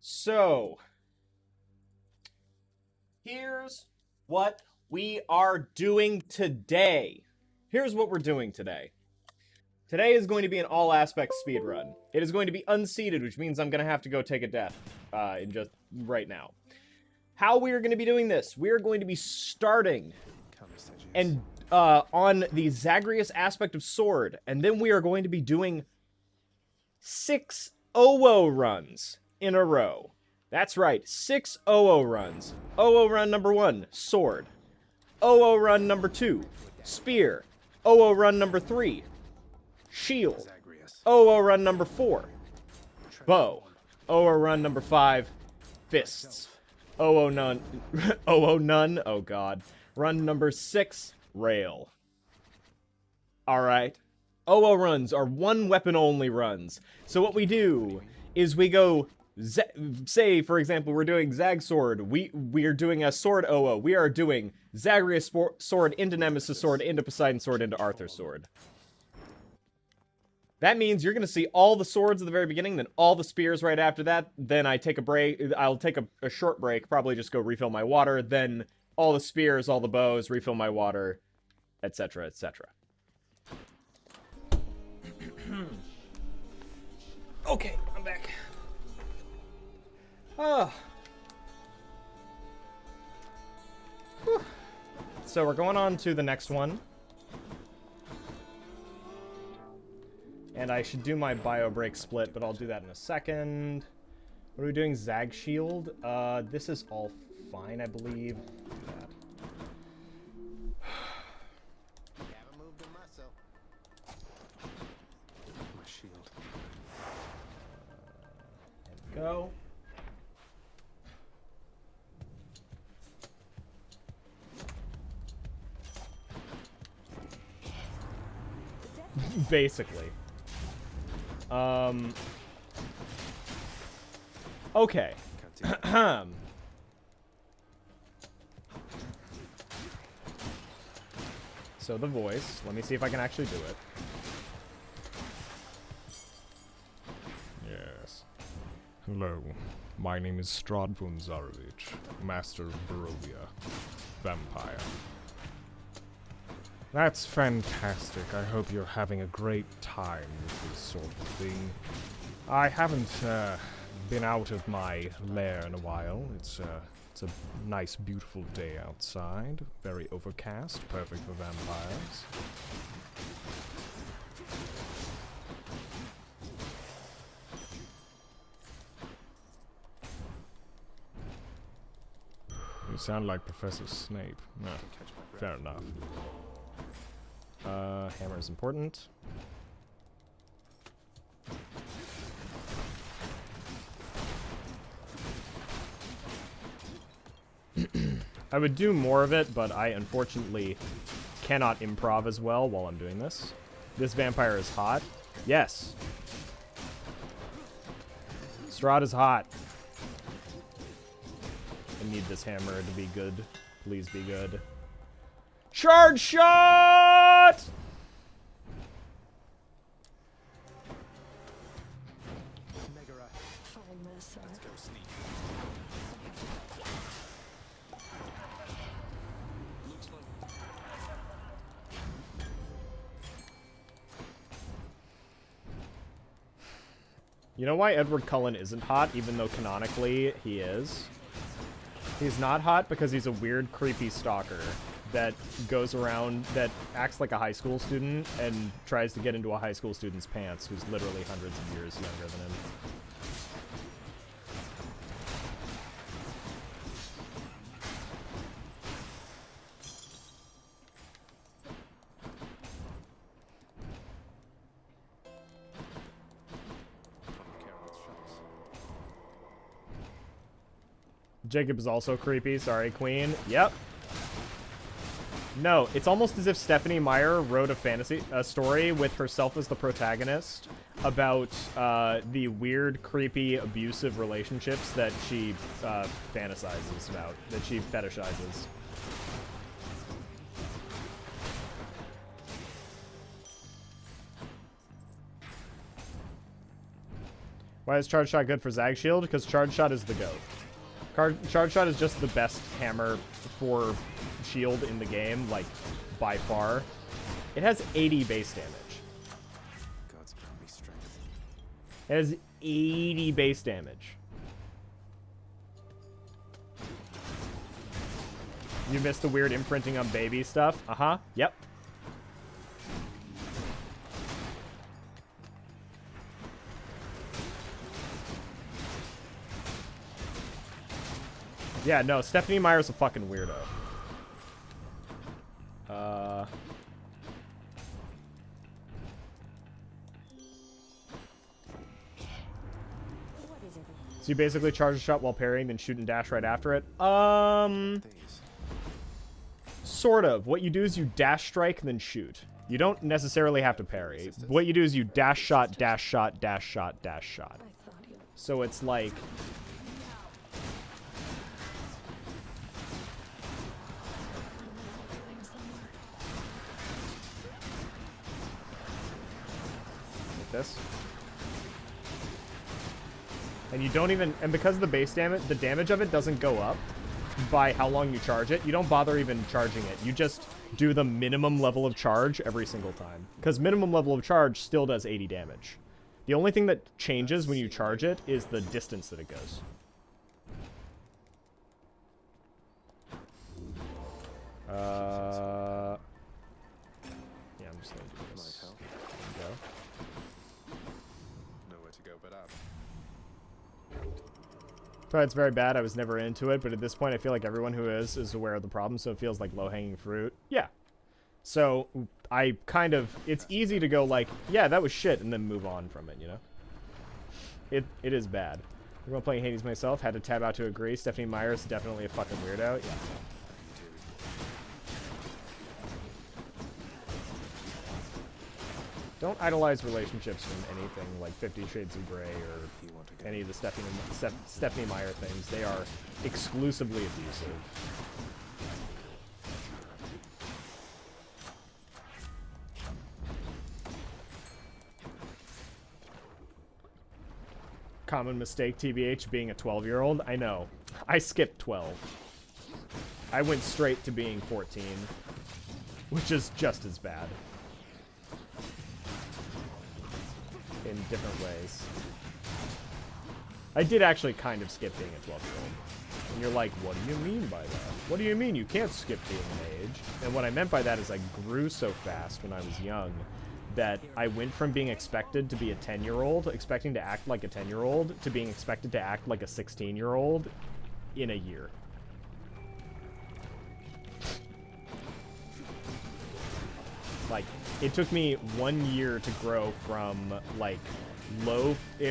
So, here's what we are doing today. Here's what we're doing today. Today is going to be an all-aspect speedrun. It is going to be unseated, which means I'm going to have to go take a death in just right now. How we are going to be doing this, we are going to be starting and on the Zagreus aspect of sword, and then we are going to be doing 6 OO runs in a row. That's right, 6 OO runs. OO run number 1, sword. OO run number 2, spear. OO run number 3, shield. OO run number 4, bow. OO run number 5, fists. OO none. OO none. Oh god. Run number 6, rail. Alright. OO runs are one weapon only runs. So what we do is we go, say for example we're doing Zag sword, we are doing a sword OO. We are doing Zagreus sword into Nemesis sword into Poseidon sword into Arthur sword. That means you're going to see all the swords at the very beginning, then all the spears right after that. Then I take a break. I'll take a short break, probably just go refill my water. Then all the spears, all the bows, refill my water, etc., etc. Okay, I'm back. So we're going on to the next one. And I should do my bio break split, but I'll do that in a second. What are we doing? Zag shield? This is all fine, I believe. Do that. My shield. There we go. Basically. Okay. So the voice. Let me see if I can actually do it. Yes. Hello. My name is Stradvun Zarevich, Master of Barovia. Vampire. That's fantastic. I hope you're having a great time with this sort of thing. I haven't been out of my lair in a while. It's a nice, beautiful day outside. Very overcast, perfect for vampires. You sound like Professor Snape. No, fair enough. Hammer is important. I would do more of it, but I unfortunately cannot improv as well while I'm doing this. This vampire is hot. Yes. Strahd is hot. I need this hammer to be good. Please be good. Charge shot! Let's go sneak. You know why Edward Cullen isn't hot, even though canonically he is? He's not hot because he's a weird, creepy stalker that goes around, that acts like a high school student and tries to get into a high school student's pants, who's literally hundreds of years younger than him. Jacob is also creepy. Sorry, Queen. Yep. No, it's almost as if Stephanie Meyer wrote a story with herself as the protagonist about the weird, creepy, abusive relationships that she fantasizes about, that she fetishizes. Why is Charge Shot good for Zag Shield? Because Charge Shot is the GOAT. Charge Shot is just the best hammer for shield in the game, like, by far. It has 80 base damage. God's given me strength. It has 80 base damage. You missed the weird imprinting on baby stuff? Uh-huh. Yep. Yeah, no, Stephanie Meyer's a fucking weirdo. So you basically charge a shot while parrying, then shoot and dash right after it? Sort of. What you do is you dash strike, then shoot. You don't necessarily have to parry. What you do is you dash shot, dash shot, dash shot, dash shot. So it's like... this. And you don't even, and because of the base damage, the damage of it doesn't go up by how long you charge it. You don't bother even charging it. You just do the minimum level of charge every single time. Because minimum level of charge still does 80 damage. The only thing that changes when you charge it is the distance that it goes. Yeah, I'm just gonna do this. There we go. Probably it's very bad. I was never into it, but at this point I feel like everyone who is aware of the problem, so it feels like low-hanging fruit. Yeah. So I kind of, it's easy to go like, yeah, that was shit, and then move on from it, you know? It is bad. I'm playing Hades myself, had to tab out to agree. Stephanie Meyer is definitely a fucking weirdo. Yeah. Don't idolize relationships from anything like 50 Shades of Grey or any of the Stephanie Meyer things. They are exclusively abusive. Common mistake, TBH, being a 12-year-old. I know. I skipped 12. I went straight to being 14, which is just as bad. In different ways. I did actually kind of skip being a 12-year-old. And you're like, what do you mean by that? What do you mean you can't skip being an age? And what I meant by that is I grew so fast when I was young that I went from being expected to be a 10-year-old, expecting to act like a 10-year-old, to being expected to act like a 16-year-old in a year. Like, it took me 1 year to grow from, like,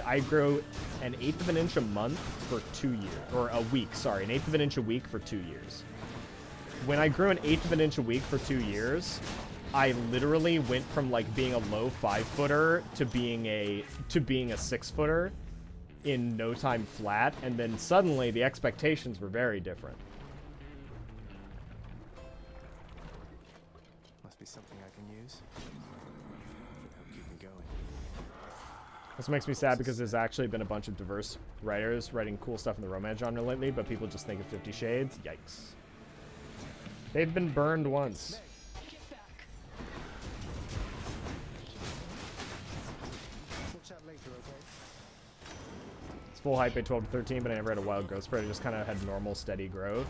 I grew an 1/8 of an inch a month for 2 years. Or a week, sorry. An 1/8 of an inch a week for 2 years. When I grew an 1/8 of an inch a week for 2 years, I literally went from, like, being a low 5-footer to being a 6-footer in no time flat. And then suddenly the expectations were very different. Must be something I can use. Should keep me going. This makes me sad because there's actually been a bunch of diverse writers writing cool stuff in the romance genre lately, but people just think of 50 Shades. Yikes. They've been burned once. It's full hype at 12 to 13, but I never had a wild growth spurt. I just kind of had normal, steady growth.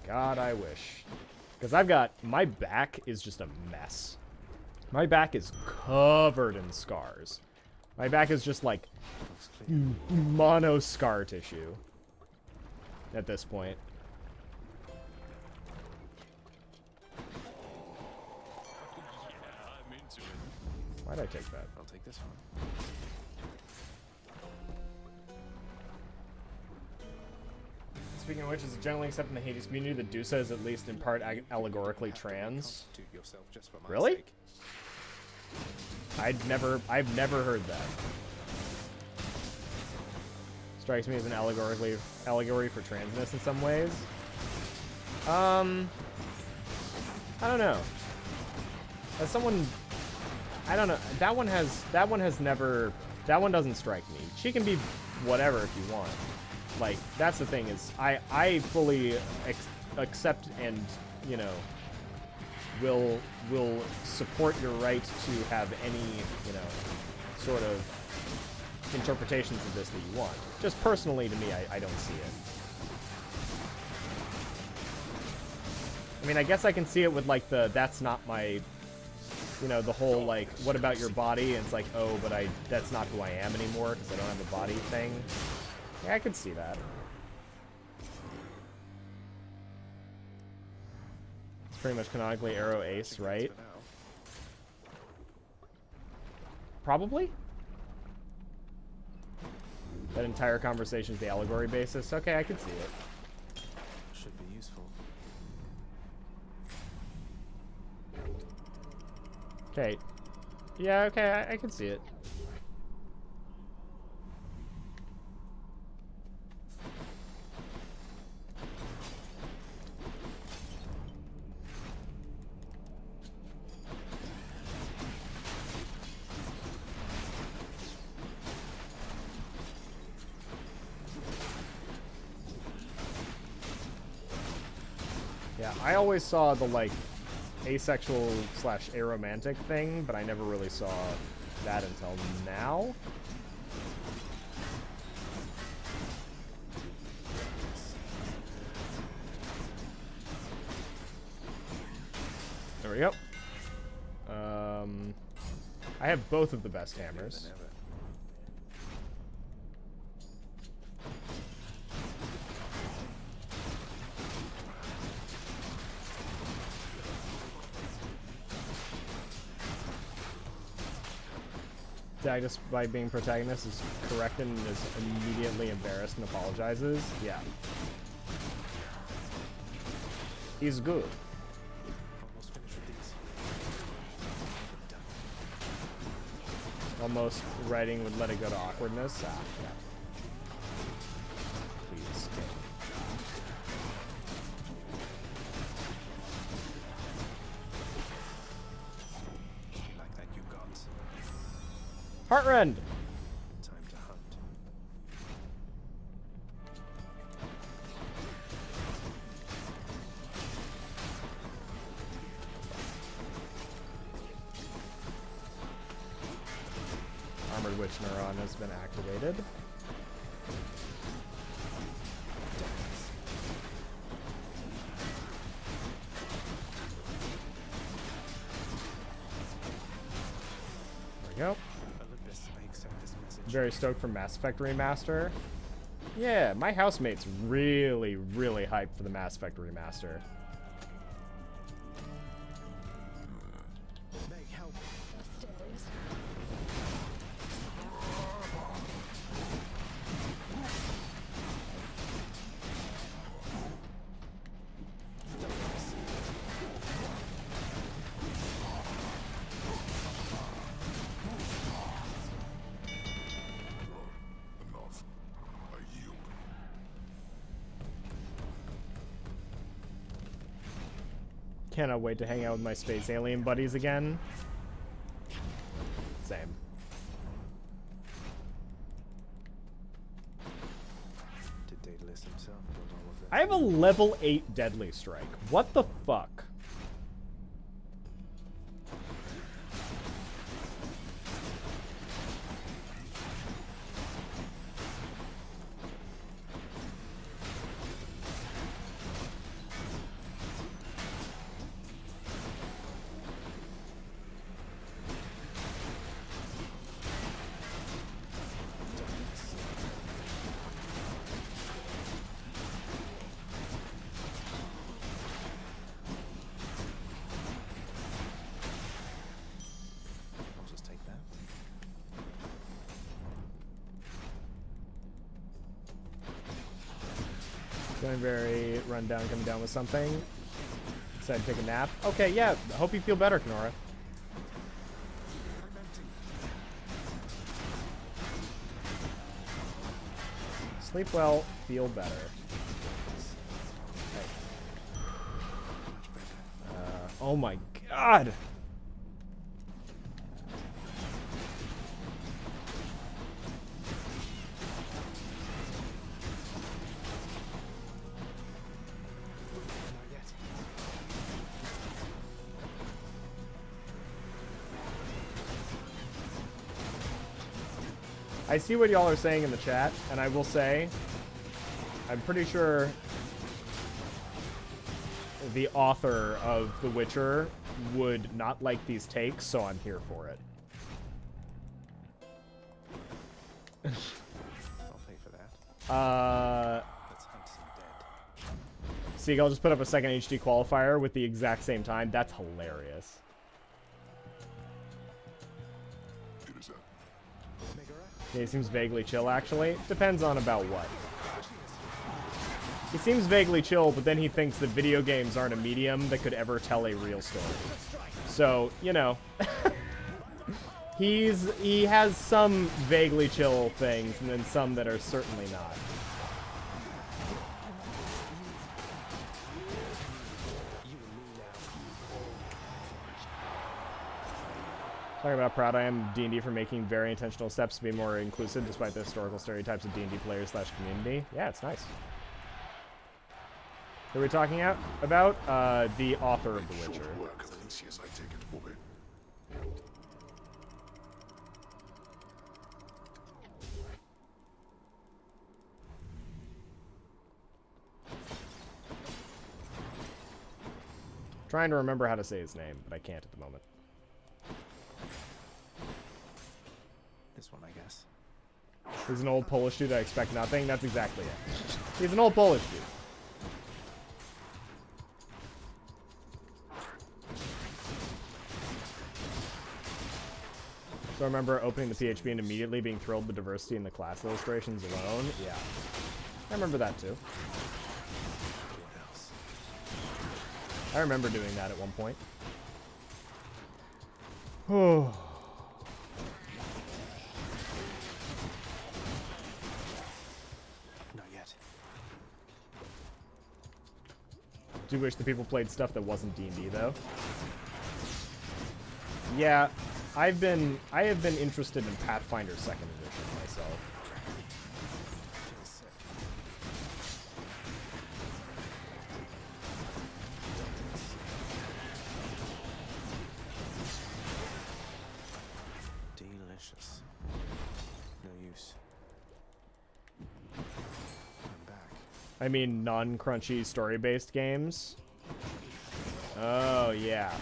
God, I wish. Because I've got, my back is just a mess. My back is covered in scars. My back is just like mono scar tissue at this point. I'm into it. Why'd I take that? I'll take this one. Speaking of which, is it generally accepted in the Hades community that Dusa is at least in part allegorically trans? Really? I've never heard that. Strikes me as an allegory for transness in some ways. I don't know. As someone, I don't know. That one has never That one doesn't strike me. She can be whatever if you want. Like, that's the thing is, I fully accept and, you know, will support your right to have any, you know, sort of interpretations of this that you want. Just personally, to me, I don't see it. I mean, I guess I can see it with, like, that's not my, you know, the whole, like, what about your body? And it's like, oh, but that's not who I am anymore because I don't have a body thing. Yeah, I could see that. It's pretty much canonically Arrow Ace, right? Probably? That entire conversation is the allegory basis? Okay, I could see it. Should be useful. Okay. Yeah, okay, I can see it. Yeah, I always saw the, like, asexual slash aromantic thing, but I never really saw that until now. There we go. I have both of the best hammers. Zagreus, by being protagonist, is corrected and is immediately embarrassed and apologizes. Yeah. He's good. Almost finished with these. Almost writing would let it go to awkwardness. Ah, yeah. Please. Like that you got. Heartrend! Time to hunt. Armored Witch Neuron has been activated. There we go. Olympus, I accept this message. Very stoked for Mass Effect Remaster. Yeah, my housemate's really, really hyped for the Mass Effect Remaster. Meg, help. Enough. I yield. Cannot wait to hang out with my space alien buddies again. Same. Did Daedalus himself build all of this? I have a level 8 Deadly Strike. What the fuck? I'll just take that. Feeling very run down, coming down with something. Decided to take a nap. Okay, yeah. I hope you feel better, Kenora. Sleep well, feel better. Oh my god! I see what y'all are saying in the chat, and I will say, I'm pretty sure the author of The Witcher would not like these takes, so I'm here for it. I'll pay for that. Let's hunt some dead. Seagull just put up a second HD qualifier with the exact same time. That's hilarious. Yeah, he seems vaguely chill, actually. Depends on about what. He seems vaguely chill, but then he thinks that video games aren't a medium that could ever tell a real story. So, you know. He has some vaguely chill things, and then some that are certainly not. Talking about proud I am D&D for making very intentional steps to be more inclusive despite the historical stereotypes of D&D players / community. Yeah, it's nice. Who are we talking about? The author of The Witcher. Trying to remember how to say his name, but I can't at the moment. This one, I guess. He's an old Polish dude, I expect nothing. That's exactly it. He's an old Polish dude. So I remember opening the PHP and immediately being thrilled with diversity in the class illustrations alone. Yeah. I remember that too. I remember doing that at one point. Oh. Not yet. Do wish the people played stuff that wasn't D&D though. Yeah, I have been interested in Pathfinder 2nd Edition myself. Delicious. No use. I'm back. I mean, non-crunchy story-based games. Oh yeah,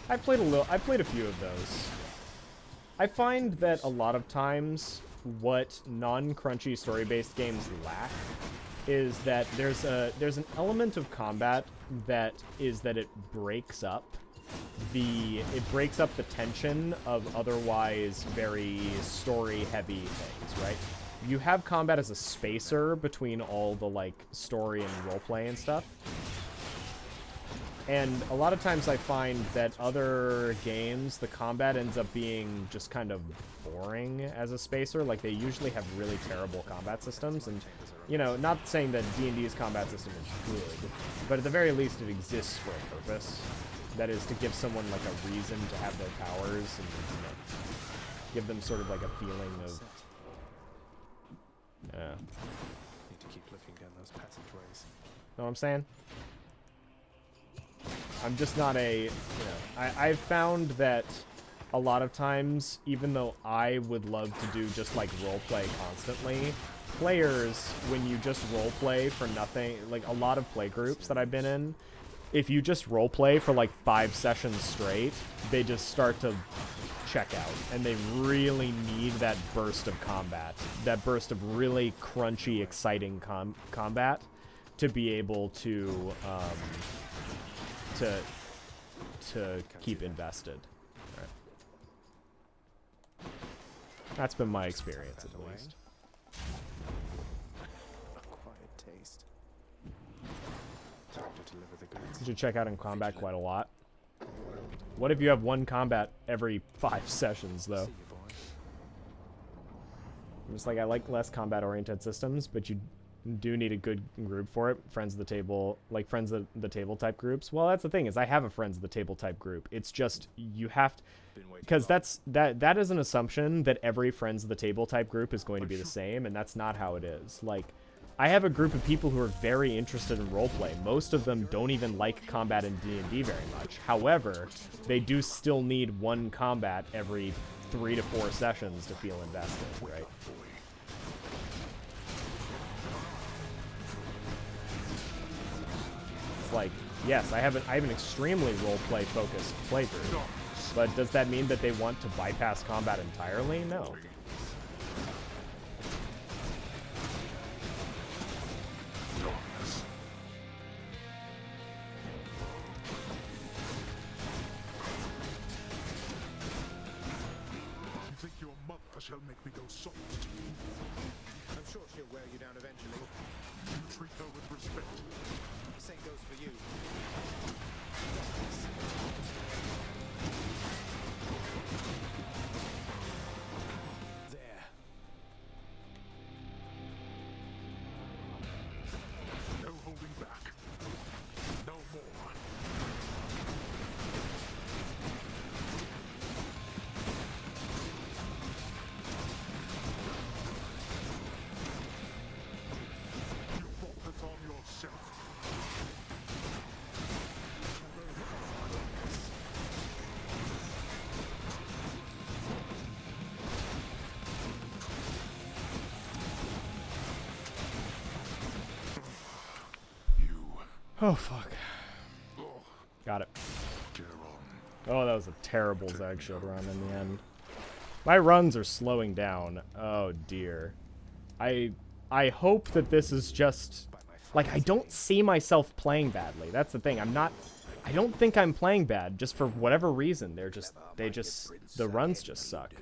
I played a few of those. I find that a lot of times what non-crunchy story-based games lack is that there's an element of combat that it breaks up the tension of otherwise very story-heavy things, right? You have combat as a spacer between all the like story and roleplay and stuff. And a lot of times I find that other games, the combat ends up being just kind of boring as a spacer. Like, they usually have really terrible combat systems. And, you know, not saying that D&D's combat system is good, but at the very least it exists for a purpose. That is to give someone, like, a reason to have their powers and, you know, give them sort of, like, a feeling of... Need to keep looking down those passageways. Know what I'm saying? I'm just not a, you know, I've found that a lot of times, even though I would love to do just like roleplay constantly, players, when you just roleplay for nothing, like a lot of play groups that I've been in, if you just roleplay for like 5 sessions straight, they just start to check out, and they really need that burst of combat, that burst of really crunchy, exciting combat to be able to keep invested. Right. That's been my experience, at least. A quiet taste. Time to deliver the goods. You should check out in combat quite a lot. What if you have one combat every 5 sessions, though? See you, boy. I'm just like, I like less combat-oriented systems, but you do need a good group for it. Friends of the table, like friends of the table type groups. Well, that's the thing, is I have a friends of the table type group. It's just, you have to, because that is an assumption that every friends of the table type group is going to be the same, and that's not how it is. Like, I have a group of people who are very interested in roleplay. Most of them don't even like combat in D&D very much. However, they do still need one combat every 3 to 4 sessions to feel invested, right? It's like, yes, I have an extremely roleplay focused playthrough, but does that mean that they want to bypass combat entirely? No. Shall make me go soft. I'm sure she'll wear you down eventually. You treat her with respect. Same goes for you. There. No holding back. No more. Oh, fuck. Got it. Oh, that was a terrible Zag Shield run in the end. My runs are slowing down. Oh, dear. I hope that this is just... Like, I don't see myself playing badly. That's the thing. I don't think I'm playing bad, just for whatever reason. The runs just suck.